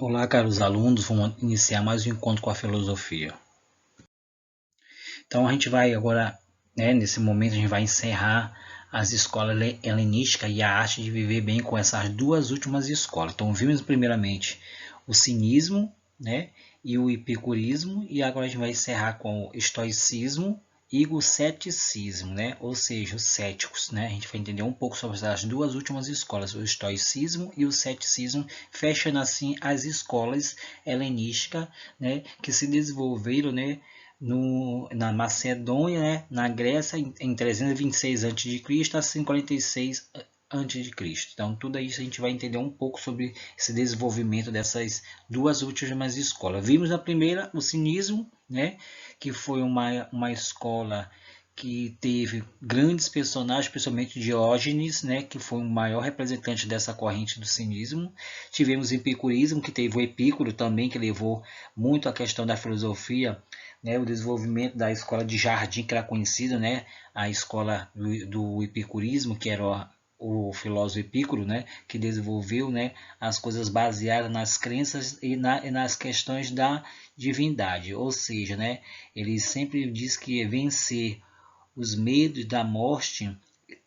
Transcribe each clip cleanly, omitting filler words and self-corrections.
Olá, caros alunos, vamos iniciar mais um encontro com a filosofia. Então a gente vai agora, nesse momento a gente vai encerrar as escolas helenísticas e a arte de viver bem com essas duas últimas escolas. Então vimos primeiramente o cinismo, e o epicurismo, e agora a gente vai encerrar com o estoicismo e o ceticismo, ou seja, os céticos. A gente vai entender um pouco sobre as duas últimas escolas, o estoicismo e o ceticismo, fechando assim as escolas helenísticas, que se desenvolveram, na Macedônia, na Grécia, em 326 a.C. a 146 a.C. Então, tudo isso a gente vai entender um pouco sobre esse desenvolvimento dessas duas últimas escolas. Vimos a primeira, o cinismo, que foi uma escola que teve grandes personagens, principalmente Diógenes, que foi o maior representante dessa corrente do cinismo. Tivemos o epicurismo, que teve o Epicuro também, que levou muito a questão da filosofia, o desenvolvimento da escola de Jardim, que era conhecida, a escola do epicurismo, que era o filósofo Epicuro, que desenvolveu, as coisas baseadas nas crenças e nas questões da divindade, ou seja, ele sempre diz que vencer os medos da morte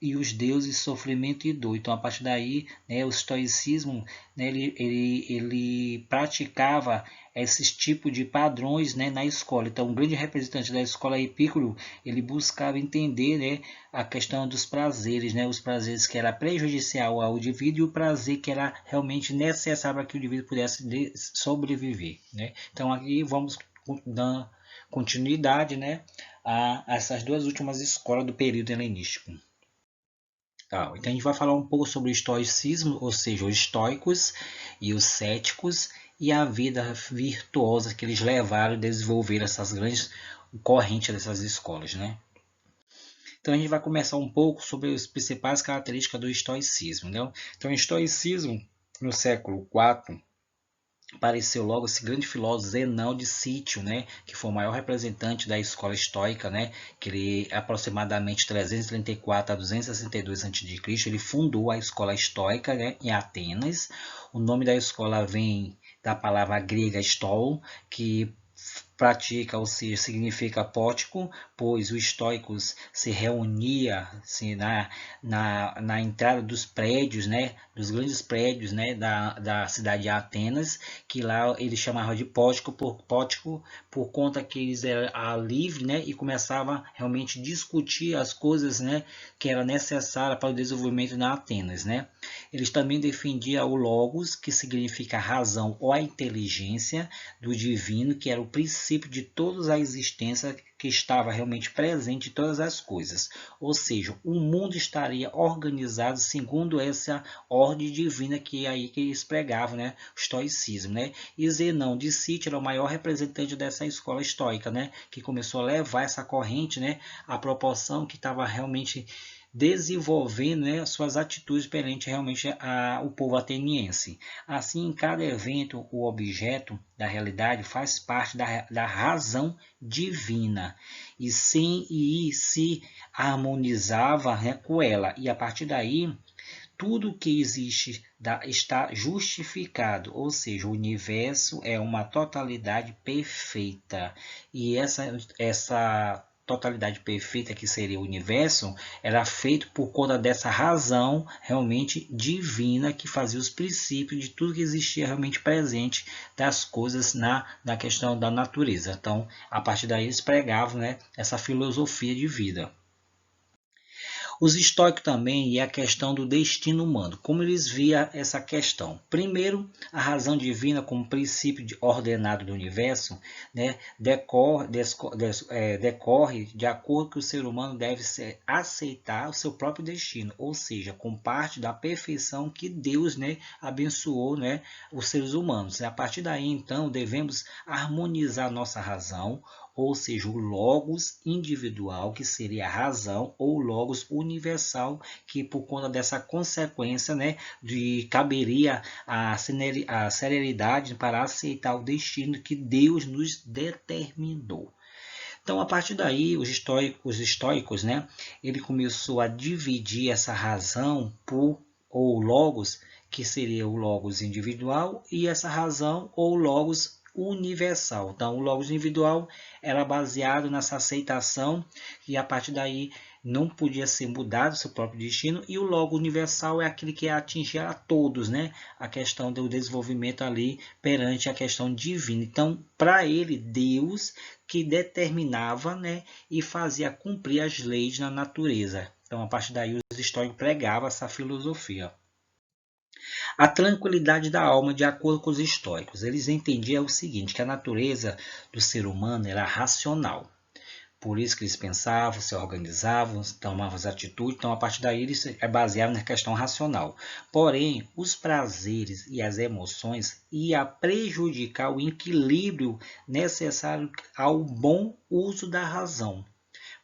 e os deuses sofrimento e dor. Então, a partir daí, o estoicismo, ele praticava esses tipos de padrões, na escola. Então, um grande representante da escola Epicuro, ele buscava entender, a questão dos prazeres, os prazeres que era prejudicial ao indivíduo e o prazer que era realmente necessário para que o indivíduo pudesse sobreviver. Então, aqui vamos dar continuidade, a essas duas últimas escolas do período helenístico. Então a gente vai falar um pouco sobre o estoicismo, ou seja, os estoicos e os céticos, e a vida virtuosa que eles levaram a desenvolver essas grandes correntes dessas escolas. Então a gente vai começar um pouco sobre as principais características do estoicismo. Então o estoicismo, no século IV, apareceu logo esse grande filósofo Zenão de Cítio, que foi o maior representante da escola estoica, que ele aproximadamente 334 a 262 a.C., ele fundou a escola estoica, em Atenas. O nome da escola vem da palavra grega stol, que pratica, ou seja, significa pótico, pois os estoicos se reunia assim, na entrada dos prédios, dos grandes prédios, da cidade de Atenas, que lá eles chamavam de pótico por conta que eles eram livres, e começavam realmente a discutir as coisas, que eram necessárias para o desenvolvimento na Atenas, Eles também defendiam o logos, que significa a razão ou a inteligência do divino, que era o princípio de toda a existência, que estava realmente presente em todas as coisas. Ou seja, o mundo estaria organizado segundo essa ordem divina que eles pregavam, o estoicismo, E Zenão de Cítio era o maior representante dessa escola estoica, que começou a levar essa corrente, à proporção que estava realmente desenvolvendo, suas atitudes perante realmente o povo ateniense. Assim, em cada evento, o objeto da realidade faz parte da razão divina e se harmonizava, com ela. E a partir daí, tudo que existe está justificado, ou seja, o universo é uma totalidade perfeita. E essa totalidade perfeita, que seria o universo, era feito por conta dessa razão realmente divina, que fazia os princípios de tudo que existia realmente presente das coisas na questão da natureza. Então, a partir daí eles pregavam, essa filosofia de vida. Os estoicos também e a questão do destino humano. Como eles viam essa questão? Primeiro, a razão divina como princípio ordenado do universo, decorre de acordo que o ser humano deve aceitar o seu próprio destino, ou seja, com parte da perfeição que Deus, abençoou, os seres humanos. A partir daí, então, devemos harmonizar nossa razão, ou seja, o logos individual, que seria a razão, ou o logos universal, que por conta dessa consequência, caberia a serenidade para aceitar o destino que Deus nos determinou. Então, a partir daí, os estoicos, ele começou a dividir essa razão ou logos, que seria o logos individual, e essa razão ou logos universal. Então, o logos individual era baseado nessa aceitação e a partir daí não podia ser mudado o seu próprio destino, e o logo universal é aquele que atinge a todos, né? A questão do desenvolvimento ali perante a questão divina. Então, para ele, Deus que determinava, né, e fazia cumprir as leis na natureza. Então, a partir daí, os históricos pregavam essa filosofia. A tranquilidade da alma, de acordo com os históricos, eles entendiam o seguinte, que a natureza do ser humano era racional. Por isso que eles pensavam, se organizavam, tomavam as atitudes. Então, a partir daí, eles baseavam na questão racional. Porém, os prazeres e as emoções iam prejudicar o equilíbrio necessário ao bom uso da razão.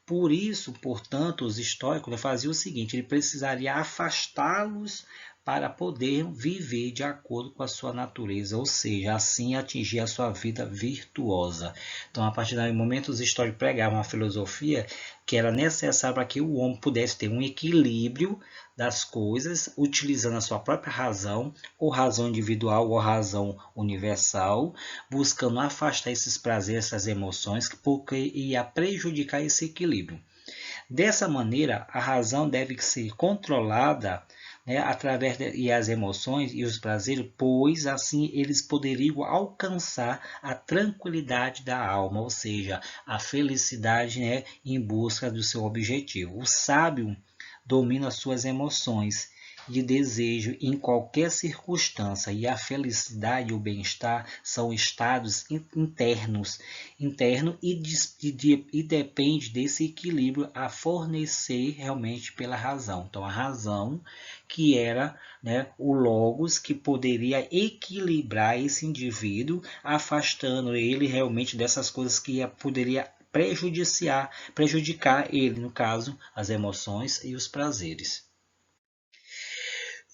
Por isso, portanto, os históricos faziam o seguinte, ele precisaria afastá-los para poder viver de acordo com a sua natureza, ou seja, assim atingir a sua vida virtuosa. Então, a partir daí momento, os históricos pregavam uma filosofia que era necessária para que o homem pudesse ter um equilíbrio das coisas, utilizando a sua própria razão, ou razão individual ou razão universal, buscando afastar esses prazeres, essas emoções, porque ia prejudicar esse equilíbrio. Dessa maneira, a razão deve ser controlada, né, através e as emoções e os prazeres, pois assim eles poderiam alcançar a tranquilidade da alma, ou seja, a felicidade, né, em busca do seu objetivo. O sábio domina suas emoções de desejo em qualquer circunstância, e a felicidade e o bem-estar são estados internos e depende desse equilíbrio a fornecer realmente pela razão. Então, a razão que era, né, o logos que poderia equilibrar esse indivíduo, afastando ele realmente dessas coisas que poderia prejudicar ele, no caso, as emoções e os prazeres.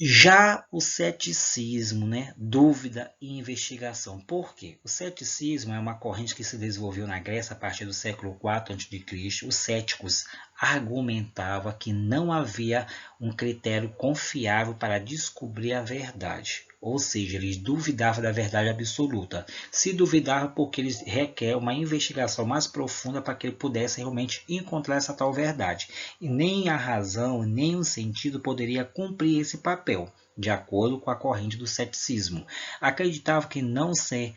Já o ceticismo, né? Dúvida e investigação. Por quê? O ceticismo é uma corrente que se desenvolveu na Grécia a partir do século IV a.C. Os céticos argumentavam que não havia um critério confiável para descobrir a verdade. Ou seja, eles duvidavam da verdade absoluta. Se duvidavam porque eles requerem uma investigação mais profunda para que ele pudesse realmente encontrar essa tal verdade. E nem a razão, nem o sentido poderia cumprir esse papel, de acordo com a corrente do ceticismo. Acreditava que não ser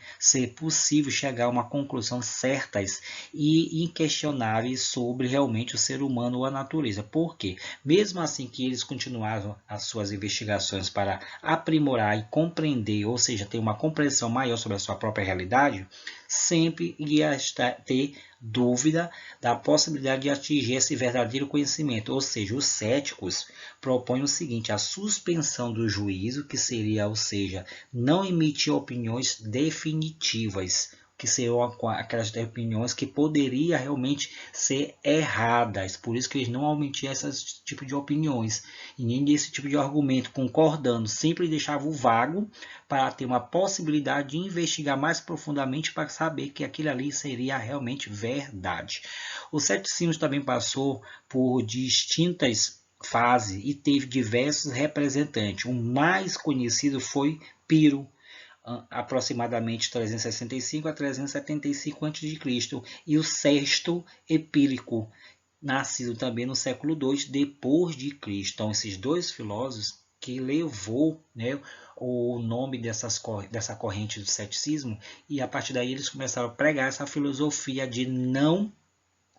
possível chegar a uma conclusão certas e inquestionáveis sobre realmente o ser humano ou a natureza. Por quê? Mesmo assim que eles continuavam as suas investigações para aprimorar e compreender, ou seja, ter uma compreensão maior sobre a sua própria realidade, sempre ia ter dúvida da possibilidade de atingir esse verdadeiro conhecimento. Ou seja, os céticos propõem o seguinte, a suspensão do juízo, que seria, ou seja, não emitir opiniões definitivas, que seriam aquelas opiniões que poderiam realmente ser erradas. Por isso que eles não omitiam esse tipo de opiniões e nem desse tipo de argumento, concordando, sempre deixavam vago para ter uma possibilidade de investigar mais profundamente para saber que aquilo ali seria realmente verdade. O ceticismo também passou por distintas fases e teve diversos representantes. O mais conhecido foi Piro, aproximadamente 365 a 375 a.C., e o Sexto Epílico, nascido também no século II depois de Cristo. Então, esses dois filósofos que levou, né, o nome dessa corrente do ceticismo, e a partir daí eles começaram a pregar essa filosofia de não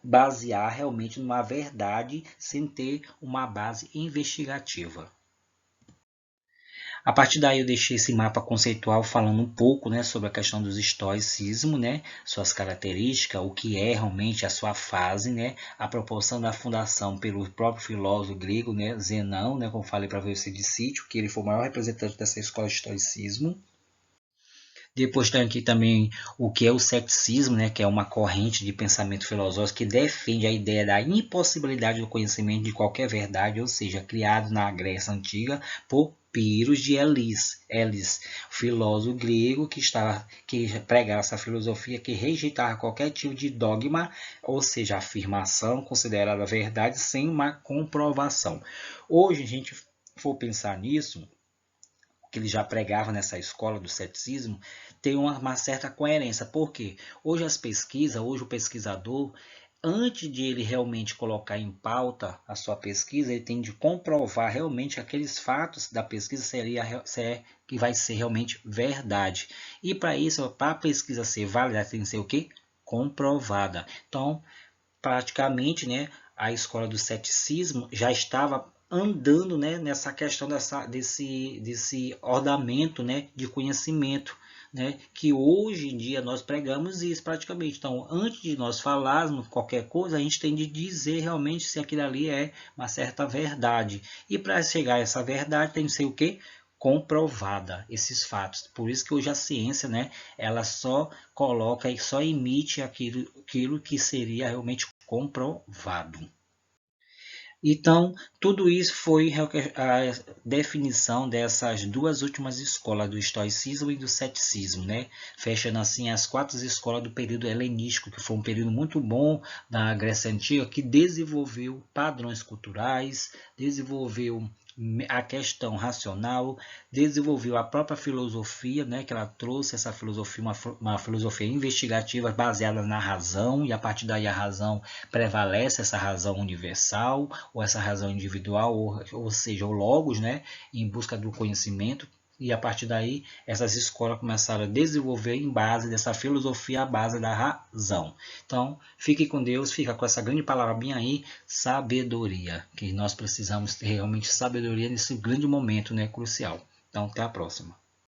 basear realmente numa verdade sem ter uma base investigativa. A partir daí eu deixei esse mapa conceitual falando um pouco, né, sobre a questão dos estoicismo, né, suas características, o que é realmente a sua fase, né, a proporção da fundação pelo próprio filósofo grego, né, Zenão, né, como falei para você de Sítio, que ele foi o maior representante dessa escola de estoicismo. Depois tem aqui também o que é o ceticismo, né, que é uma corrente de pensamento filosófico que defende a ideia da impossibilidade do conhecimento de qualquer verdade, ou seja, criado na Grécia Antiga por Pyrrhus de Elis, filósofo grego que pregava essa filosofia que rejeitava qualquer tipo de dogma, ou seja, afirmação considerada verdade sem uma comprovação. Hoje, a gente for pensar nisso, que ele já pregava nessa escola do ceticismo, tem uma certa coerência. Por quê? Hoje as pesquisas, hoje o pesquisador, antes de ele realmente colocar em pauta a sua pesquisa, ele tem de comprovar realmente aqueles fatos da pesquisa que vai ser realmente verdade. E para isso, para a pesquisa ser válida, tem que ser o quê? Comprovada. Então, praticamente, né, a escola do ceticismo já estava andando, né, nessa questão desse ornamento, né, de conhecimento, né, que hoje em dia nós pregamos isso praticamente. Então, antes de nós falarmos qualquer coisa, a gente tem de dizer realmente se aquilo ali é uma certa verdade. E para chegar a essa verdade tem que ser o quê? Comprovada esses fatos. Por isso que hoje a ciência, né, ela só coloca e só emite aquilo que seria realmente comprovado. Então, tudo isso foi a definição dessas duas últimas escolas, do estoicismo e do ceticismo, né? Fechando assim as 4 escolas do período helenístico, que foi um período muito bom da Grécia Antiga, que desenvolveu padrões culturais, desenvolveu a questão racional, desenvolveu a própria filosofia, né, que ela trouxe essa filosofia, uma filosofia investigativa baseada na razão, e a partir daí a razão prevalece, essa razão universal, ou essa razão individual, ou seja, o logos, né, em busca do conhecimento. E a partir daí, essas escolas começaram a desenvolver em base dessa filosofia, a base da razão. Então, fique com Deus, fica com essa grande palavra bem aí, sabedoria, que nós precisamos ter realmente sabedoria nesse grande momento, né, crucial. Então, até a próxima.